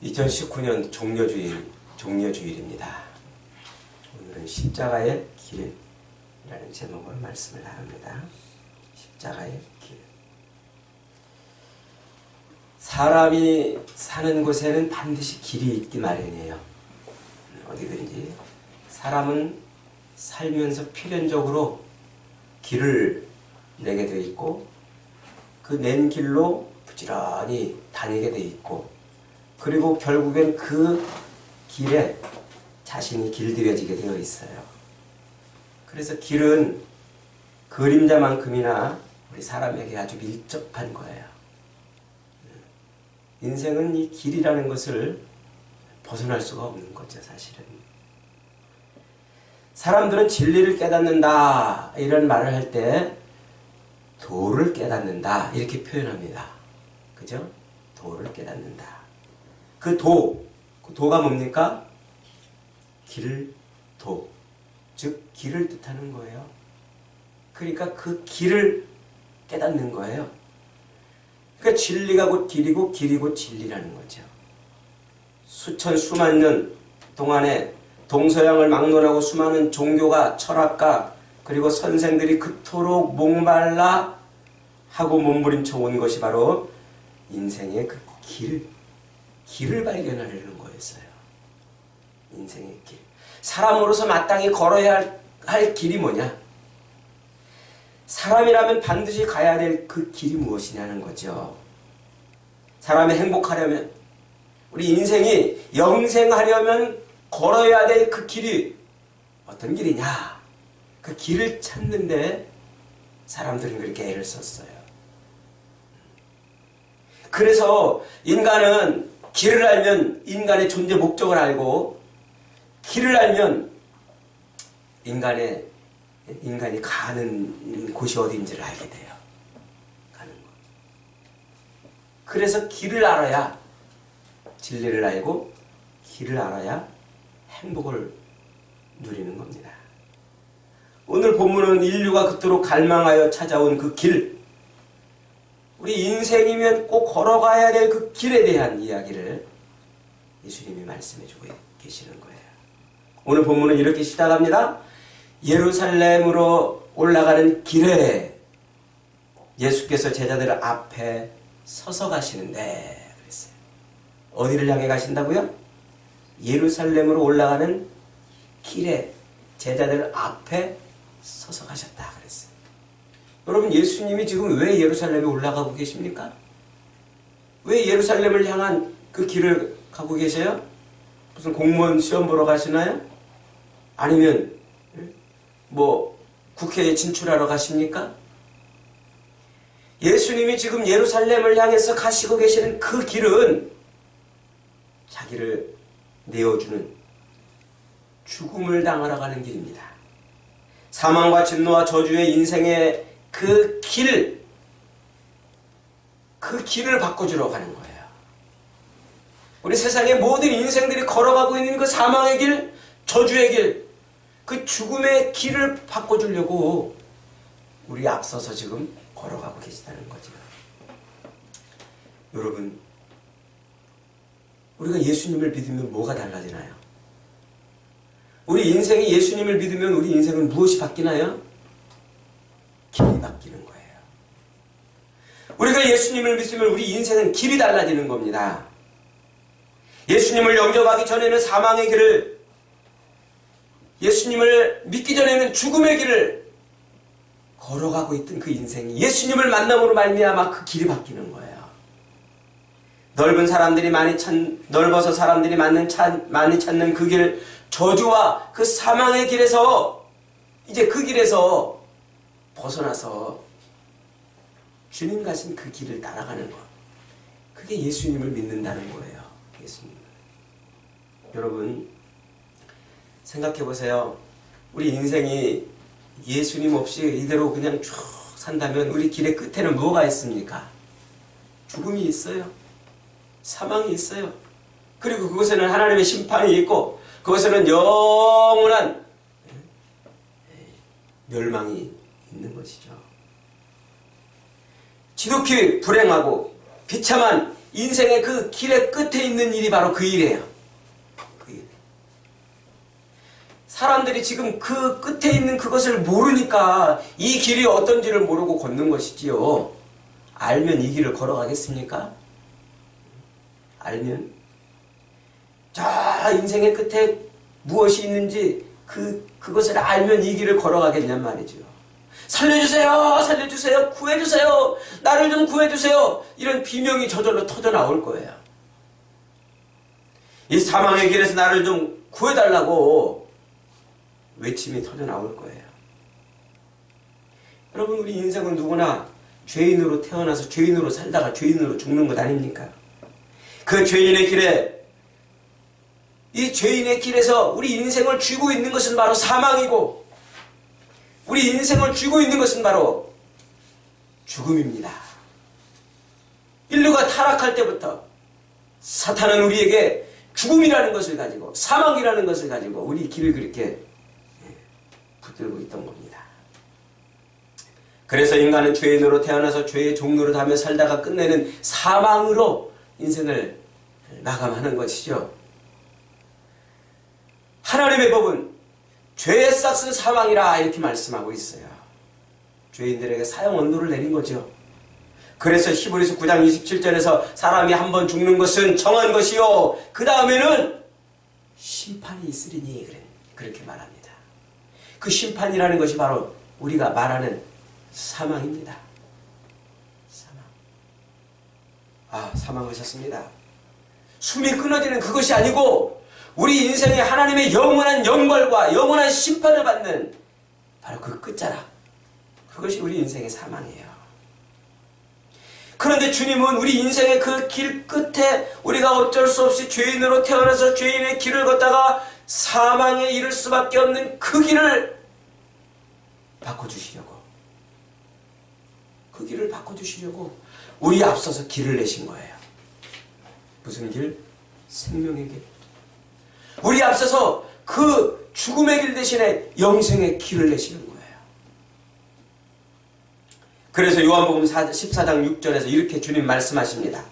2019년 종려주일입니다. 오늘은 십자가의 길이라는 제목으로 말씀을 나눕니다. 십자가의 길. 사람이 사는 곳에는 반드시 길이 있기 마련이에요. 어디든지 사람은 살면서 필연적으로 길을 내게 되어 있고 그 낸 길로 부지런히 다니게 되어 있고 그리고 결국엔 그 길에 자신이 길들여지게 되어 있어요. 그래서 길은 그림자만큼이나 우리 사람에게 아주 밀접한 거예요. 인생은 이 길이라는 것을 벗어날 수가 없는 거죠, 사실은. 사람들은 진리를 깨닫는다 이런 말을 할 때 도를 깨닫는다 이렇게 표현합니다. 그죠? 도를 깨닫는다. 그 도가 뭡니까? 길도, 즉 길을 뜻하는 거예요. 그러니까 그 길을 깨닫는 거예요. 그러니까 진리가 곧 길이고 길이 곧 진리라는 거죠. 수만 년 동안에 동서양을 막론하고 수많은 종교가 철학가 그리고 선생들이 그토록 목말라 하고 몸부림쳐 온 것이 바로 인생의 그 길을 발견하려는 거였어요. 인생의 길. 사람으로서 마땅히 걸어야 할 길이 뭐냐? 사람이라면 반드시 가야 될 그 길이 무엇이냐는 거죠. 사람이 행복하려면, 우리 인생이 영생하려면 걸어야 될 그 길이 어떤 길이냐? 그 길을 찾는데 사람들은 그렇게 애를 썼어요. 그래서 인간은 길을 알면 인간의 존재 목적을 알고 길을 알면 인간이 가는 곳이 어딘지를 알게 돼요. 가는 곳. 그래서 길을 알아야 진리를 알고 길을 알아야 행복을 누리는 겁니다. 오늘 본문은 인류가 그토록 갈망하여 찾아온 그 길, 우리 인생이면 꼭 걸어가야 될 그 길에 대한 이야기를 예수님이 말씀해주고 계시는 거예요. 오늘 본문은 이렇게 시작합니다. 예루살렘으로 올라가는 길에 예수께서 제자들 앞에 서서 가시는데 그랬어요. 어디를 향해 가신다고요? 예루살렘으로 올라가는 길에 제자들 앞에 서서 가셨다 그랬어요. 여러분, 예수님이 지금 왜 예루살렘에 올라가고 계십니까? 왜 예루살렘을 향한 그 길을 가고 계세요? 무슨 공무원 시험 보러 가시나요? 아니면 뭐 국회에 진출하러 가십니까? 예수님이 지금 예루살렘을 향해서 가시고 계시는 그 길은 자기를 내어주는 죽음을 당하러 가는 길입니다. 사망과 진노와 저주의 인생의 그 길을 바꿔주러 가는 거예요. 우리 세상의 모든 인생들이 걸어가고 있는 그 사망의 길, 저주의 길, 그 죽음의 길을 바꿔주려고 우리 앞서서 지금 걸어가고 계시다는 거죠. 여러분, 우리가 예수님을 믿으면 뭐가 달라지나요? 우리 인생이 예수님을 믿으면 우리 인생은 무엇이 바뀌나요? 길이 바뀌는 거예요. 우리가 예수님을 믿으면 우리 인생은 길이 달라지는 겁니다. 예수님을 영접하기 전에는 사망의 길을, 예수님을 믿기 전에는 죽음의 길을 걸어가고 있던 그 인생이 예수님을 만남으로 말미암아 그 길이 바뀌는 거예요. 넓어서 사람들이 많이 찾는 그 길, 저주와 그 사망의 길에서 이제 그 길에서 벗어나서 주님 가신 그 길을 따라가는 것. 그게 예수님을 믿는다는 거예요. 예수님. 여러분, 생각해 보세요. 우리 인생이 예수님 없이 이대로 그냥 쭉 산다면 우리 길의 끝에는 뭐가 있습니까? 죽음이 있어요. 사망이 있어요. 그리고 그곳에는 하나님의 심판이 있고 그곳에는 영원한 멸망이 있는 것이죠. 지독히 불행하고 비참한 인생의 그 길의 끝에 있는 일이 바로 그 일이에요. 그 일. 사람들이 지금 그 끝에 있는 그것을 모르니까 이 길이 어떤지를 모르고 걷는 것이지요. 알면 이 길을 걸어가겠습니까? 알면 저 인생의 끝에 무엇이 있는지 그것을 알면 이 길을 걸어가겠냔 말이죠. 살려주세요, 살려주세요, 구해주세요, 나를 좀 구해주세요, 이런 비명이 저절로 터져 나올 거예요. 이 사망의 길에서 나를 좀 구해달라고 외침이 터져 나올 거예요. 여러분, 우리 인생은 누구나 죄인으로 태어나서 죄인으로 살다가 죄인으로 죽는 것 아닙니까? 그 죄인의 길에, 이 죄인의 길에서 우리 인생을 쥐고 있는 것은 바로 사망이고, 우리 인생을 쥐고 있는 것은 바로 죽음입니다. 인류가 타락할 때부터 사탄은 우리에게 죽음이라는 것을 가지고, 사망이라는 것을 가지고 우리 길을 그렇게 붙들고 있던 겁니다. 그래서 인간은 죄인으로 태어나서 죄의 종로를 하며 살다가 끝내는 사망으로 인생을 마감하는 것이죠. 하나님의 법은 죄의 싹은 사망이라 이렇게 말씀하고 있어요. 죄인들에게 사형 언도를 내린 거죠. 그래서 히브리서 9장 27절에서 사람이 한 번 죽는 것은 정한 것이요, 그 다음에는 심판이 있으리니 그렇게 말합니다. 그 심판이라는 것이 바로 우리가 말하는 사망입니다. 사망. 사망하셨습니다. 숨이 끊어지는 그것이 아니고 우리 인생에 하나님의 영원한 영벌과 영원한 심판을 받는 바로 그 끝자락, 그것이 우리 인생의 사망이에요. 그런데 주님은 우리 인생의 그 길 끝에 우리가 어쩔 수 없이 죄인으로 태어나서 죄인의 길을 걷다가 사망에 이를 수밖에 없는 그 길을 바꿔주시려고, 그 길을 바꿔주시려고 우리 앞서서 길을 내신 거예요. 무슨 길? 생명의 길. 우리 앞서서 그 죽음의 길 대신에 영생의 길을 내시는 거예요. 그래서 요한복음 14장 6절에서 이렇게 주님 말씀하십니다.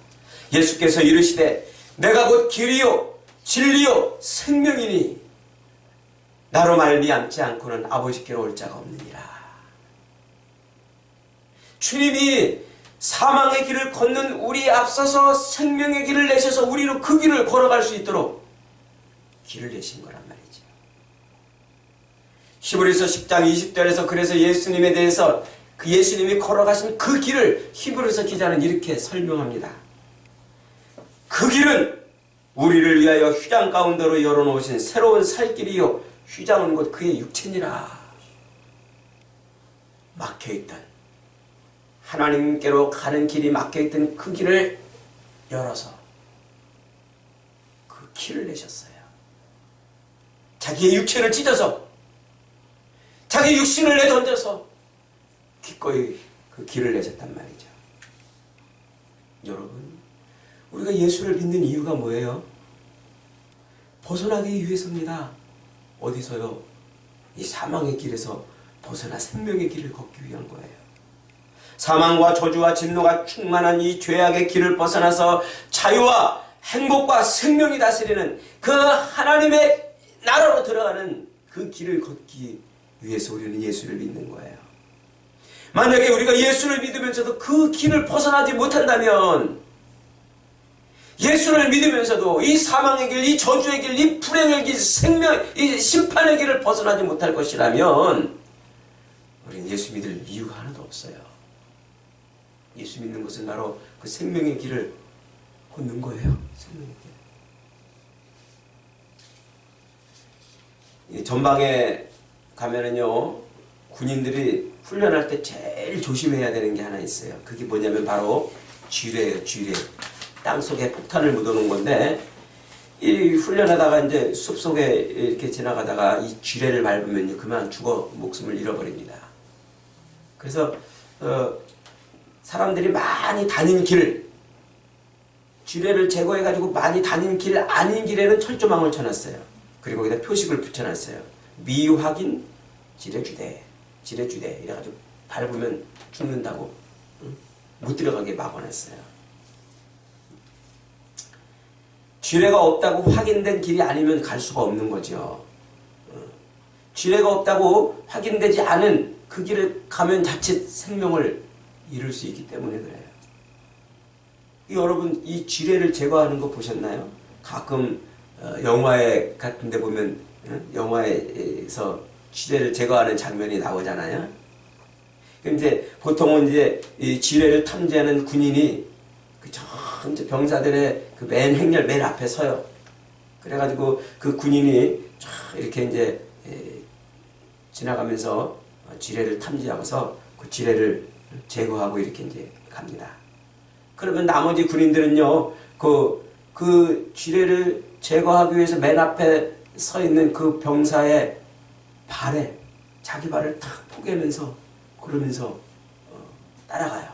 예수께서 이르시되 내가 곧 길이요 진리요 생명이니 나로 말미암지 않고는 아버지께로 올 자가 없느니라. 주님이 사망의 길을 걷는 우리 앞서서 생명의 길을 내셔서 우리로 그 길을 걸어갈 수 있도록 길을 내신 거란 말이죠. 히브리서 10장 20절에서 그래서 예수님에 대해서 그 예수님이 걸어가신 그 길을 히브리서 기자는 이렇게 설명합니다. 그 길은 우리를 위하여 휘장 가운데로 열어놓으신 새로운 살 길이요, 휘장은 곧 그의 육체니라. 막혀있던, 하나님께로 가는 길이 막혀있던 그 길을 열어서 그 길을 내셨어요. 자기의 육체를 찢어서, 자기 육신을 내던져서 기꺼이 그 길을 내셨단 말이죠. 여러분, 우리가 예수를 믿는 이유가 뭐예요? 벗어나기 위해서입니다. 어디서요? 이 사망의 길에서 벗어나 생명의 길을 걷기 위한 거예요. 사망과 저주와 진노가 충만한 이 죄악의 길을 벗어나서 자유와 행복과 생명이 다스리는 그 하나님의 나라로 들어가는 그 길을 걷기 위해서 우리는 예수를 믿는 거예요. 만약에 우리가 예수를 믿으면서도 그 길을 벗어나지 못한다면, 예수를 믿으면서도 이 사망의 길, 이 저주의 길, 이 불행의 길, 이 심판의 길을 벗어나지 못할 것이라면 우리는 예수 믿을 이유가 하나도 없어요. 예수 믿는 것은 바로 그 생명의 길을 걷는 거예요. 생명의 길. 이 전방에 가면은요, 군인들이 훈련할 때 제일 조심해야 되는 게 하나 있어요. 그게 뭐냐면 바로 쥐레예요. 쥐레. 땅속에 폭탄을 묻어놓은 건데, 이 훈련하다가 이제 숲속에 이렇게 지나가다가 이 쥐레를 밟으면 그만 죽어 목숨을 잃어버립니다. 그래서 사람들이 많이 다닌 길, 쥐레를 제거해가지고 많이 다닌 길 아닌 길에는 철조망을 쳐놨어요. 그리고 거기다 표식을 붙여놨어요. 미확인 지뢰주대, 지뢰주대 이래가지고 밟으면 죽는다고, 못 들어가게 막아놨어요. 죄가 없다고 확인된 길이 아니면 갈 수가 없는 거죠. 죄가 없다고 확인되지 않은 그 길을 가면 자칫 생명을 잃을 수 있기 때문에 그래요. 여러분 이 지뢰를 제거하는 거 보셨나요? 가끔 영화에 같은 데 보면 영화에서 지뢰를 제거하는 장면이 나오잖아요. 근데 보통은 이제 이 지뢰를 탐지하는 군인이 그 병사들의 그 맨 행렬 맨 앞에 서요. 그래가지고 그 군인이 이렇게 이제 지나가면서 지뢰를 탐지하고서 그 지뢰를 제거하고 이렇게 이제 갑니다. 그러면 나머지 군인들은요, 그 지뢰를 제거하기 위해서 맨 앞에 서 있는 그 병사의 발에 자기 발을 탁 포개면서 그러면서 따라가요.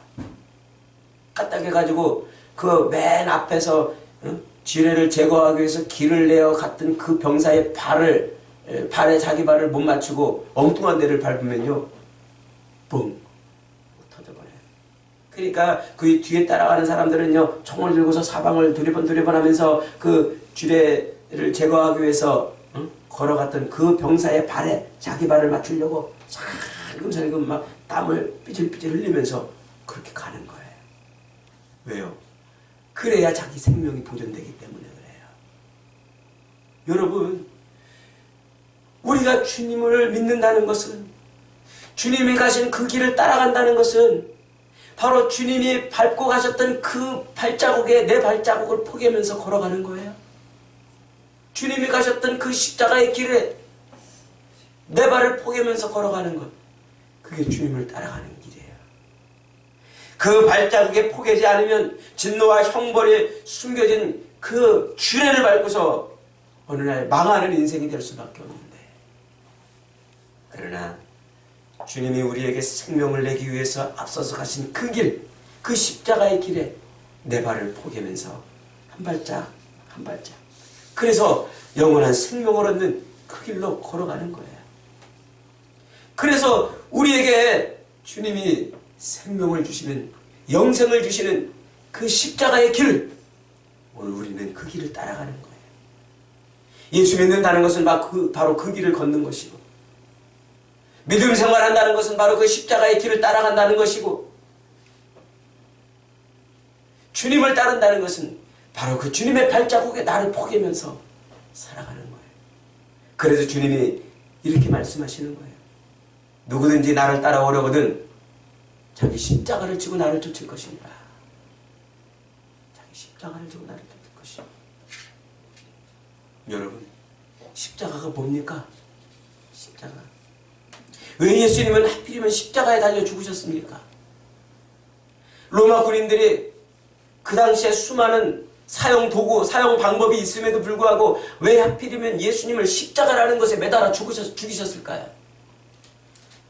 까딱해가지고 그 맨 앞에서 지뢰를 제거하기 위해서 길을 내어 갔던 그 병사의 발에 자기 발을 못 맞추고 엉뚱한 데를 밟으면요, 뻥 터져버려요. 그러니까 그 뒤에 따라가는 사람들은요, 총을 들고서 사방을 두리번 하면서 그 지뢰를 제거하기 위해서 걸어갔던 그 병사의 발에 자기 발을 맞추려고 살금살금 막 땀을 삐질삐질 흘리면서 그렇게 가는 거예요. 왜요? 그래야 자기 생명이 보존되기 때문에 그래요. 여러분, 우리가 주님을 믿는다는 것은, 주님이 가신 그 길을 따라간다는 것은 바로 주님이 밟고 가셨던 그 발자국에 내 발자국을 포개면서 걸어가는 거예요. 주님이 가셨던 그 십자가의 길에 내 발을 포개면서 걸어가는 것, 그게 주님을 따라가는 길이에요. 그 발자국에 포개지 않으면 진노와 형벌에 숨겨진 그 주례를 밟고서 어느 날 망하는 인생이 될 수밖에 없는데, 그러나 주님이 우리에게 생명을 내기 위해서 앞서서 가신 그 길, 그 십자가의 길에 내 발을 포개면서 한 발짝 한 발짝, 그래서 영원한 생명을 얻는 그 길로 걸어가는 거예요. 그래서 우리에게 주님이 생명을 주시는, 영생을 주시는 그 십자가의 길, 오늘 우리는 그 길을 따라가는 거예요. 예수 믿는다는 것은 바로 그 길을 걷는 것이고, 믿음 생활한다는 것은 바로 그 십자가의 길을 따라간다는 것이고, 주님을 따른다는 것은 바로 그 주님의 발자국에 나를 포개면서 살아가는 거예요. 그래서 주님이 이렇게 말씀하시는 거예요. 누구든지 나를 따라오려거든 자기 십자가를 지고 나를 쫓을 것이니라. 자기 십자가를 지고 나를 쫓을 것이니라. 여러분, 십자가가 뭡니까? 십자가. 왜 예수님은 하필이면 십자가에 달려 죽으셨습니까? 로마 군인들이 그 당시에 수많은 사형 도구, 사형 방법이 있음에도 불구하고 왜 하필이면 예수님을 십자가라는 것에 매달아 죽이셨을까요?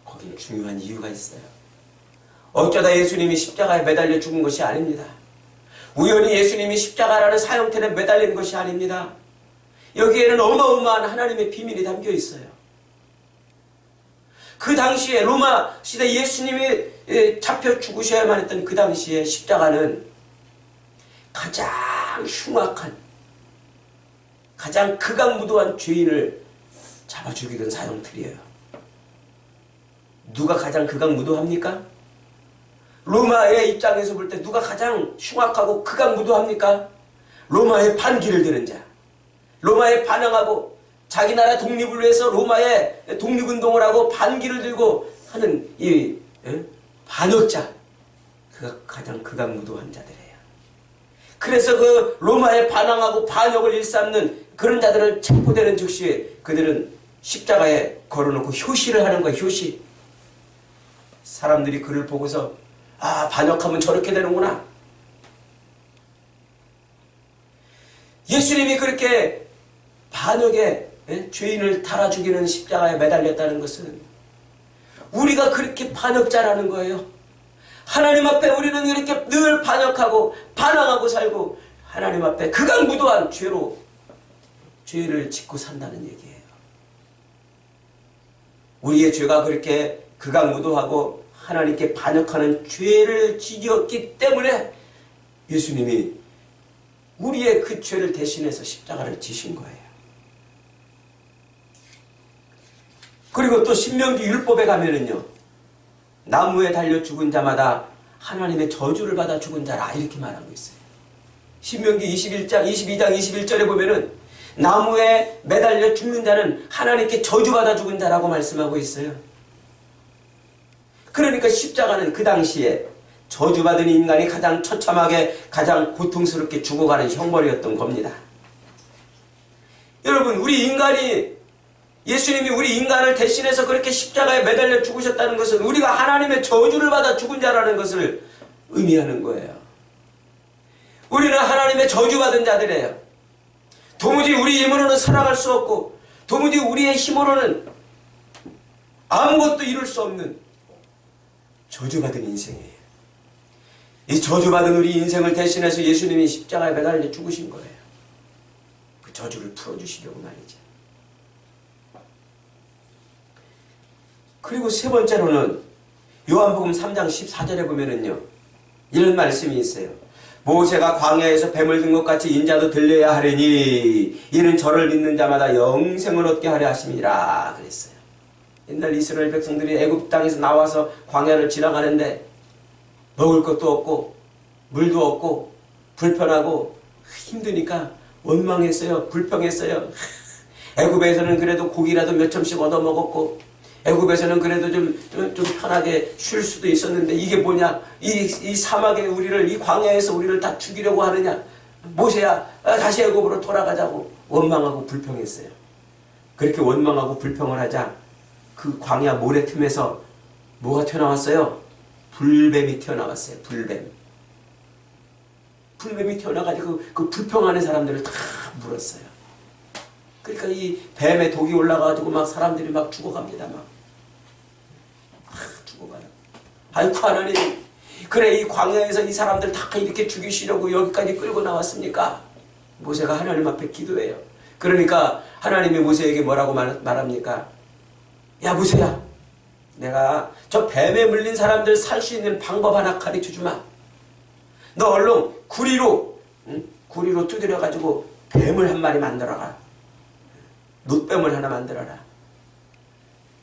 거기에 중요한 이유가 있어요. 어쩌다 예수님이 십자가에 매달려 죽은 것이 아닙니다. 우연히 예수님이 십자가라는 사형틀에 매달린 것이 아닙니다. 여기에는 어마어마한 하나님의 비밀이 담겨 있어요. 그 당시에 로마 시대 예수님이 잡혀 죽으셔야만 했던 그 당시에 십자가는 가장 흉악한, 가장 극악무도한 죄인을 잡아 죽이던 사형틀이에요. 누가 가장 극악무도합니까? 로마의 입장에서 볼 때 누가 가장 흉악하고 극악무도합니까? 로마의 반기를 드는 자, 로마에 반항하고 자기 나라 독립을 위해서 로마의 독립운동을 하고 반기를 들고 하는 이 반역자, 그가 가장 극악무도한 자들이에요. 그래서 그 로마에 반항하고 반역을 일삼는 그런 자들을 체포되는 즉시 그들은 십자가에 걸어놓고 효시를 하는 거예요. 효시. 사람들이 그를 보고서 아, 반역하면 저렇게 되는구나. 예수님이 그렇게 반역의 죄인을 달아 죽이는 십자가에 매달렸다는 것은 우리가 그렇게 반역자라는 거예요. 하나님 앞에 우리는 이렇게 늘 반역하고 반항하고 살고 하나님 앞에 극악무도한 죄를 짓고 산다는 얘기예요. 우리의 죄가 그렇게 극악무도하고 하나님께 반역하는 죄를 지었기 때문에 예수님이 우리의 그 죄를 대신해서 십자가를 지신 거예요. 그리고 또 신명기 율법에 가면은요, 나무에 달려 죽은 자마다 하나님의 저주를 받아 죽은 자라 이렇게 말하고 있어요. 신명기 22장 21절에 보면은 나무에 매달려 죽는 자는 하나님께 저주받아 죽은 자라고 말씀하고 있어요. 그러니까 십자가는 그 당시에 저주받은 인간이 가장 처참하게 가장 고통스럽게 죽어가는 형벌이었던 겁니다. 여러분, 우리 인간이 예수님이 우리 인간을 대신해서 그렇게 십자가에 매달려 죽으셨다는 것은 우리가 하나님의 저주를 받아 죽은 자라는 것을 의미하는 거예요. 우리는 하나님의 저주받은 자들이에요. 도무지 우리 힘으로는 살아갈 수 없고 도무지 우리의 힘으로는 아무것도 이룰 수 없는 저주받은 인생이에요. 이 저주받은 우리 인생을 대신해서 예수님이 십자가에 매달려 죽으신 거예요. 그 저주를 풀어주시려고 말이죠. 그리고 세 번째로는 요한복음 3장 14절에 보면은요, 이런 말씀이 있어요. 모세가 광야에서 뱀을 든 것 같이 인자도 들려야 하려니 이는 저를 믿는 자마다 영생을 얻게 하려 하심이라 그랬어요. 옛날 이스라엘 백성들이 애굽 땅에서 나와서 광야를 지나가는데 먹을 것도 없고 물도 없고 불편하고 힘드니까 원망했어요. 불평했어요. 애굽에서는 그래도 고기라도 몇 점씩 얻어 먹었고 애굽에서는 그래도 좀 편하게 쉴 수도 있었는데 이게 뭐냐? 이 사막에 우리를, 이 광야에서 우리를 다 죽이려고 하느냐? 모세야, 다시 애굽으로 돌아가자고 원망하고 불평했어요. 그렇게 원망하고 불평을 하자 그 광야 모래 틈에서 뭐가 튀어나왔어요? 불뱀이 튀어나왔어요. 불뱀이 튀어나가지고 그 불평하는 사람들을 다 물었어요. 그러니까 이 뱀에 독이 올라가지고 막 사람들이 막 죽어갑니다. 막 죽어가요. 아이고 하나님, 그래 이 광야에서 이 사람들 다 이렇게 죽이시려고 여기까지 끌고 나왔습니까? 모세가 하나님 앞에 기도해요. 그러니까 하나님이 모세에게 뭐라고 말합니까? 야 모세야, 내가 저 뱀에 물린 사람들 살 수 있는 방법 하나 가르쳐 주마. 너 얼른 구리로 두드려가지고 뱀을 한 마리 만들어라. 놋뱀을 하나 만들어라.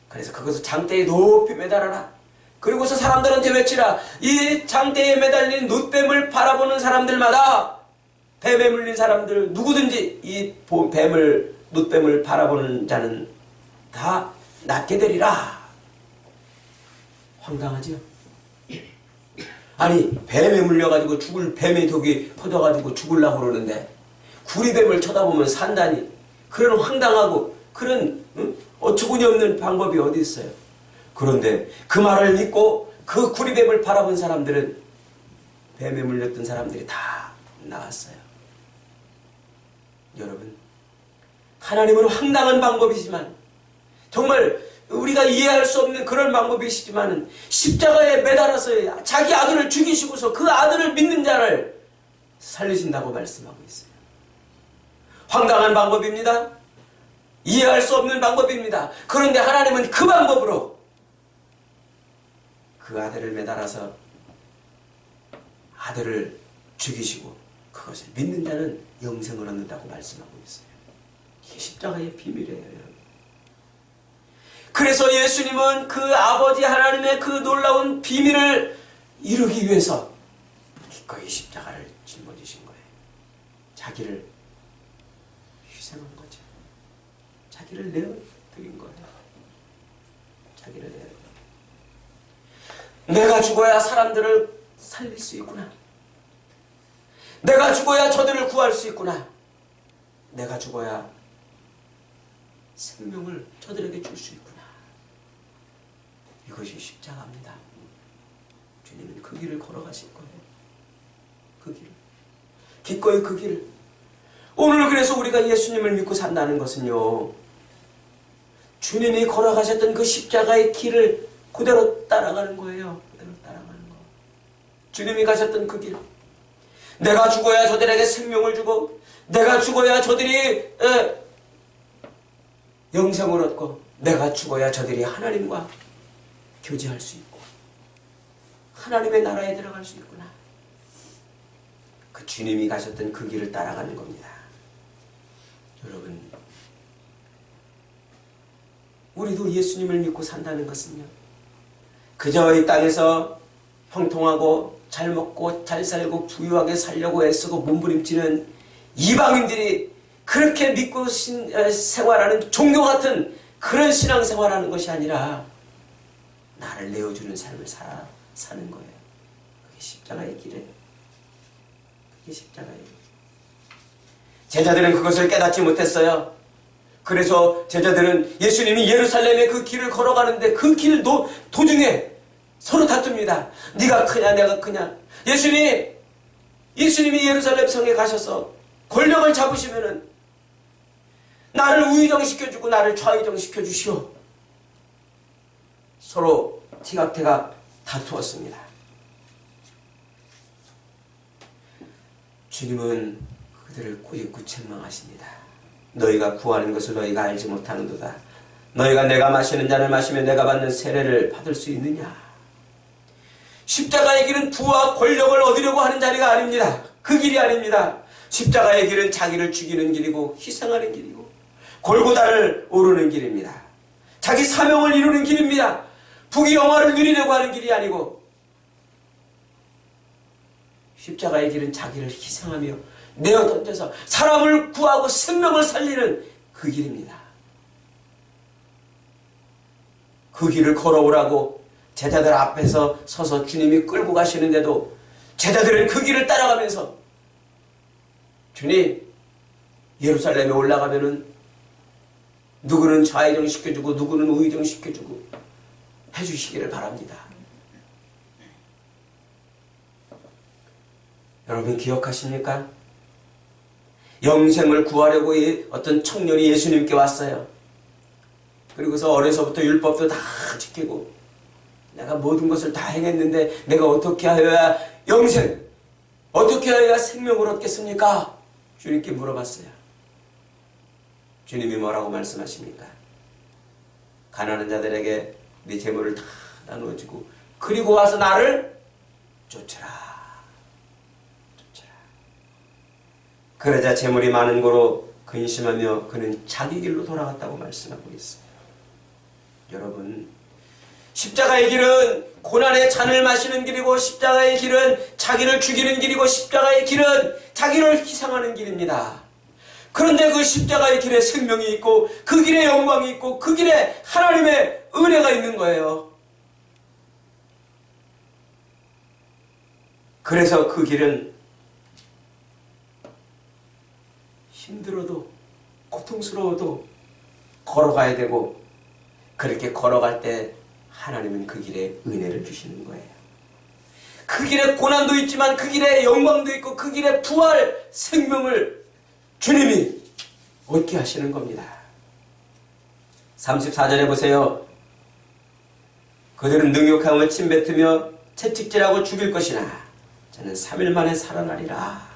그래서 그것을 장대에 높이 매달아라. 그리고서 사람들한테 외치라. 이 장대에 매달린 놋뱀을 바라보는 사람들마다 뱀에 물린 사람들 누구든지 이 놋뱀을 바라보는 자는 다 낫게 되리라. 황당하지요? 아니 뱀에 물려가지고 죽을 뱀의 독이 퍼져가지고 죽으려고 그러는데 구리뱀을 쳐다보면 산다니, 그런 황당하고 그런 어처구니 없는 방법이 어디 있어요? 그런데 그 말을 믿고 그 구리뱀을 바라본 사람들은 뱀에 물렸던 사람들이 다 나았어요. 여러분, 하나님은 황당한 방법이지만 정말 우리가 이해할 수 없는 그런 방법이시지만 십자가에 매달아서 자기 아들을 죽이시고서 그 아들을 믿는 자를 살리신다고 말씀하고 있어요. 황당한 방법입니다. 이해할 수 없는 방법입니다. 그런데 하나님은 그 방법으로 그 아들을 매달아서 아들을 죽이시고 그것을 믿는 자는 영생을 얻는다고 말씀하고 있어요. 이게 십자가의 비밀이에요, 여러분. 그래서 예수님은 그 아버지 하나님의 그 놀라운 비밀을 이루기 위해서 기꺼이 십자가를 짊어지신 거예요. 자기를 희생한 거죠. 자기를 내어드린 거예요. 자기를 내어드린 거예요. 내가 죽어야 사람들을 살릴 수 있구나. 내가 죽어야 저들을 구할 수 있구나. 내가 죽어야 생명을 저들에게 줄 수 있구나. 이것이 십자가입니다. 주님은 그 길을 걸어가실 거예요. 그 길을. 기꺼이 그 길을. 오늘 그래서 우리가 예수님을 믿고 산다는 것은요, 주님이 걸어가셨던 그 십자가의 길을 그대로 따라가는 거예요. 그대로 따라가는 거. 주님이 가셨던 그 길. 내가 죽어야 저들에게 생명을 주고, 내가 죽어야 저들이 영생을 얻고, 내가 죽어야 저들이 하나님과 교제할 수 있고 하나님의 나라에 들어갈 수 있구나. 그 주님이 가셨던 그 길을 따라가는 겁니다. 여러분, 우리도 예수님을 믿고 산다는 것은요, 그저 이 땅에서 형통하고 잘 먹고 잘 살고 부유하게 살려고 애쓰고 몸부림치는 이방인들이 그렇게 믿고 생활하는 종교 같은 그런 신앙생활하는 것이 아니라 나를 내어주는 삶을 사는 거예요. 그게 십자가의 길이에요. 그게 십자가의 길. 제자들은 그것을 깨닫지 못했어요. 그래서 제자들은 예수님이 예루살렘의 그 길을 걸어가는데 그 길 도중에 서로 다툽니다. 네가 크냐 내가 크냐. 예수님이 예루살렘 성에 가셔서 권력을 잡으시면은 나를 우의정시켜주고 나를 좌의정시켜주시오. 서로 티각태각 다투었습니다. 주님은 그들을 꾸짖고 책망하십니다. 너희가 구하는 것을 너희가 알지 못하는도다. 너희가 내가 마시는 잔을 마시며 내가 받는 세례를 받을 수 있느냐. 십자가의 길은 부와 권력을 얻으려고 하는 자리가 아닙니다. 그 길이 아닙니다. 십자가의 길은 자기를 죽이는 길이고 희생하는 길이고 골고다를 오르는 길입니다. 자기 사명을 이루는 길입니다. 부귀 영화를 누리려고 하는 길이 아니고 십자가의 길은 자기를 희생하며 내어 던져서 사람을 구하고 생명을 살리는 그 길입니다. 그 길을 걸어오라고 제자들 앞에서 서서 주님이 끌고 가시는데도 제자들은 그 길을 따라가면서 주님, 예루살렘에 올라가면은 누구는 좌의정 시켜주고 누구는 우의정 시켜주고 해주시기를 바랍니다. 여러분 기억하십니까? 영생을 구하려고 어떤 청년이 예수님께 왔어요. 그리고서 어려서부터 율법도 다 지키고 내가 모든 것을 다 행했는데 내가 어떻게 하여야 영생, 어떻게 하여야 생명을 얻겠습니까? 주님께 물어봤어요. 주님이 뭐라고 말씀하십니까? 가난한 자들에게 네 재물을 다 나누어주고 그리고 와서 나를 쫓으라. 그러자 재물이 많은 거로 근심하며 그는 자기 길로 돌아갔다고 말씀하고 있어요. 여러분, 십자가의 길은 고난의 잔을 마시는 길이고 십자가의 길은 자기를 죽이는 길이고 십자가의 길은 자기를 희생하는 길입니다. 그런데 그 십자가의 길에 생명이 있고 그 길에 영광이 있고 그 길에 하나님의 은혜가 있는 거예요. 그래서 그 길은 힘들어도 고통스러워도 걸어가야 되고 그렇게 걸어갈 때 하나님은 그 길에 은혜를 주시는 거예요. 그 길에 고난도 있지만 그 길에 영광도 있고 그 길에 부활 생명을 주님이 얻게 하시는 겁니다. 34절에 보세요. 그들은 능욕함을 침뱉으며 채찍질하고 죽일 것이나 저는 3일 만에 살아나리라.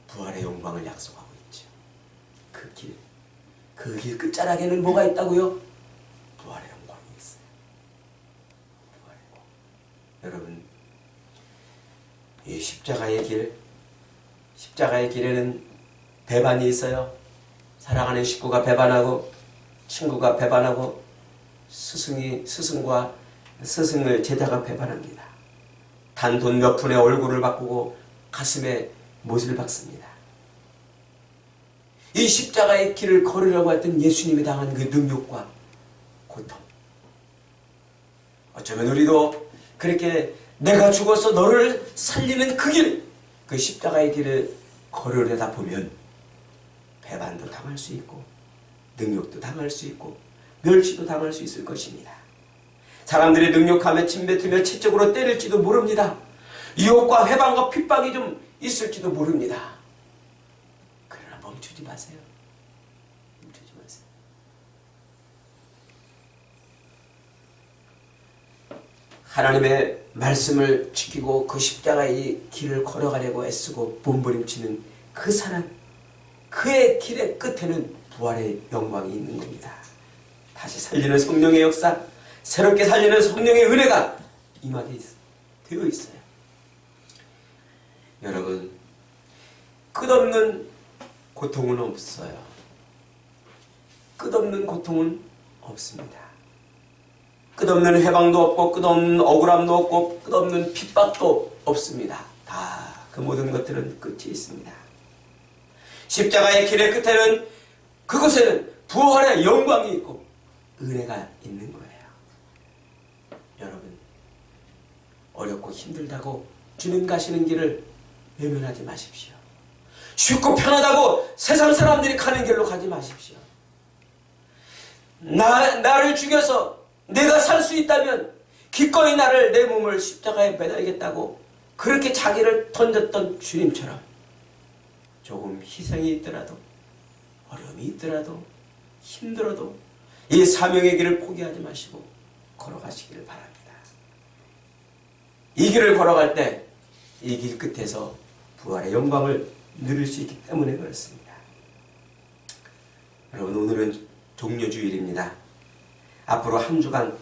부활의 영광을 약속하고 있죠. 그 길 끝자락에는 뭐가 있다고요? 부활의 영광이 있어요. 부활의 영광. 여러분, 이 십자가의 길에는 배반이 있어요. 사랑하는 식구가 배반하고 친구가 배반하고 스승과 스승을 제자가 배반합니다. 단 돈 몇 푼에 얼굴을 바꾸고 가슴에 못을 박습니다. 이 십자가의 길을 걸으려고 했던 예수님이 당한 그 능욕과 고통. 어쩌면 우리도 그렇게 내가 죽어서 너를 살리는 그 길, 그 십자가의 길을 걸으려다 보면 배반도 당할 수 있고 능욕도 당할 수 있고 멸시도 당할 수 있을 것입니다. 사람들이 능욕하며 침뱉으며 채찍으로 때릴지도 모릅니다. 유혹과 회방과 핍박이 좀 있을지도 모릅니다. 그러나 멈추지 마세요. 멈추지 마세요. 하나님의 말씀을 지키고 그 십자가의 길을 걸어가려고 애쓰고 몸부림치는 그 사람, 그의 길의 끝에는 부활의 영광이 있는 겁니다. 다시 살리는 성령의 역사, 새롭게 살리는 성령의 은혜가 임하게 되어 있어요. 여러분, 끝없는 고통은 없어요. 끝없는 고통은 없습니다. 끝없는 해방도 없고 끝없는 억울함도 없고 끝없는 핍박도 없습니다. 다 그 모든 것들은 끝이 있습니다. 십자가의 길의 끝에는 그곳에는 부활의 영광이 있고 은혜가 있는 거예요. 여러분, 어렵고 힘들다고 주님 가시는 길을 외면하지 마십시오. 쉽고 편하다고 세상 사람들이 가는 길로 가지 마십시오. 나를 죽여서 내가 살 수 있다면 기꺼이 내 몸을 십자가에 매달리겠다고 그렇게 자기를 던졌던 주님처럼 조금 희생이 있더라도 어려움이 있더라도 힘들어도 이 사명의 길을 포기하지 마시고 걸어가시기를 바랍니다. 이 길을 걸어갈 때 이 길 끝에서 부활의 영광을 누릴 수 있기 때문에 그렇습니다. 여러분, 오늘은 종료주일입니다. 앞으로 한 주간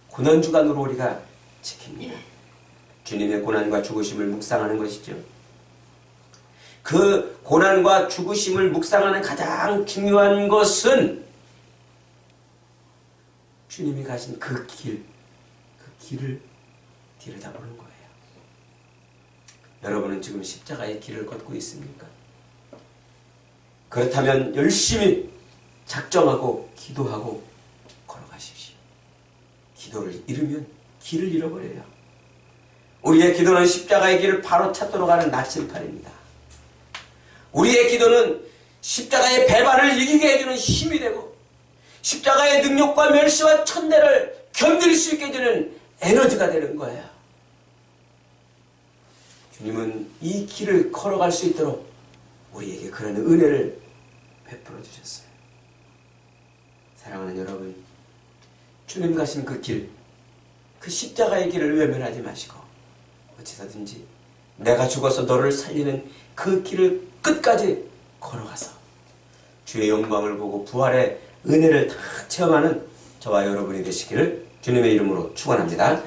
고난주간으로 우리가 지킵니다. 주님의 고난과 죽으심을 묵상하는 것이죠. 그 고난과 죽으심을 묵상하는 가장 중요한 것은 주님이 가신 그 길을 들여다보는 거예요. 여러분은 지금 십자가의 길을 걷고 있습니까? 그렇다면 열심히 작정하고 기도하고 걸어가십시오. 기도를 잃으면 길을 잃어버려요. 우리의 기도는 십자가의 길을 바로 찾도록 하는 나침판입니다. 우리의 기도는 십자가의 배반을 이기게 해주는 힘이 되고 십자가의 능력과 멸시와 천대를 견딜 수 있게 해주는 에너지가 되는 거예요. 주님은 이 길을 걸어갈 수 있도록 우리에게 그런 은혜를 베풀어 주셨어요. 사랑하는 여러분, 주님 가신 그 길, 그 십자가의 길을 외면하지 마시고 어찌서든지 내가 죽어서 너를 살리는 그 길을 끝까지 걸어가서 주의 영광을 보고 부활의 은혜를 다 체험하는 저와 여러분이 되시기를 주님의 이름으로 축원합니다.